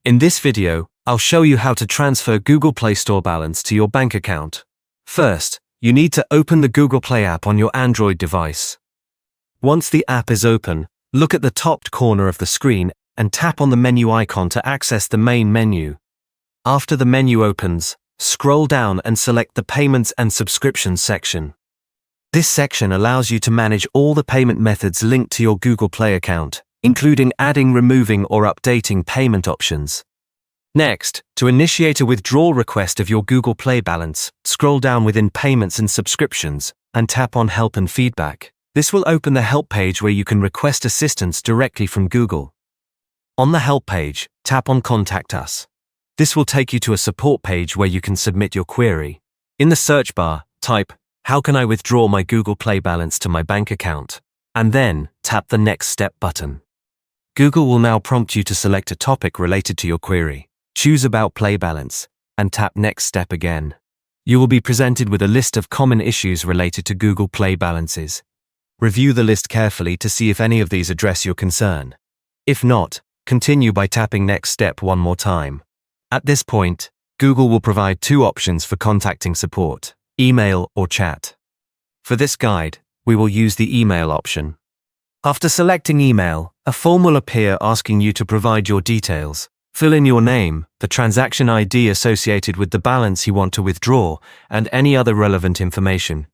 In this video, I'll show you how to transfer Google Play Store balance to your bank account. First, you need to open the Google Play app on your Android device. Once the app is open, look at the top corner of the screen and tap on the menu icon to access the main menu. After the menu opens, scroll down and select the Payments and Subscriptions section. This section allows you to manage all the payment methods linked to your Google Play account, including adding, removing, or updating payment options. Next, to initiate a withdrawal request of your Google Play balance, scroll down within Payments and Subscriptions and tap on Help and Feedback. This will open the help page where you can request assistance directly from Google. On the help page, tap on Contact Us. This will take you to a support page where you can submit your query. In the search bar, type, "How can I withdraw my Google Play balance to my bank account?" and then tap the Next Step button. Google will now prompt you to select a topic related to your query. Choose About Play Balance, and tap Next Step again. You will be presented with a list of common issues related to Google Play balances. Review the list carefully to see if any of these address your concern. If not, continue by tapping Next Step one more time. At this point, Google will provide two options for contacting support: email or chat. For this guide, we will use the email option. After selecting email, a form will appear asking you to provide your details. Fill in your name, the transaction ID associated with the balance you want to withdraw, and any other relevant information.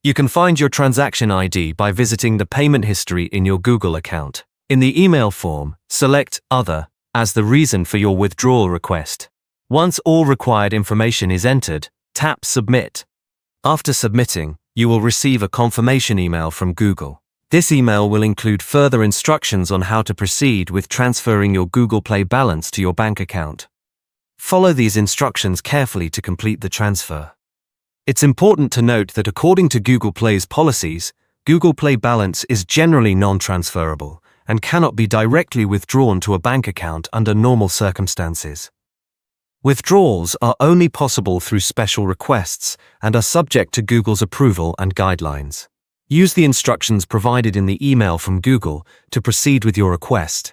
You can find your transaction ID by visiting the payment history in your Google account. In the email form, select Other as the reason for your withdrawal request. Once all required information is entered, tap Submit. After submitting, you will receive a confirmation email from Google. This email will include further instructions on how to proceed with transferring your Google Play balance to your bank account. Follow these instructions carefully to complete the transfer. It's important to note that according to Google Play's policies, Google Play balance is generally non-transferable and cannot be directly withdrawn to a bank account under normal circumstances. Withdrawals are only possible through special requests and are subject to Google's approval and guidelines. Use the instructions provided in the email from Google to proceed with your request.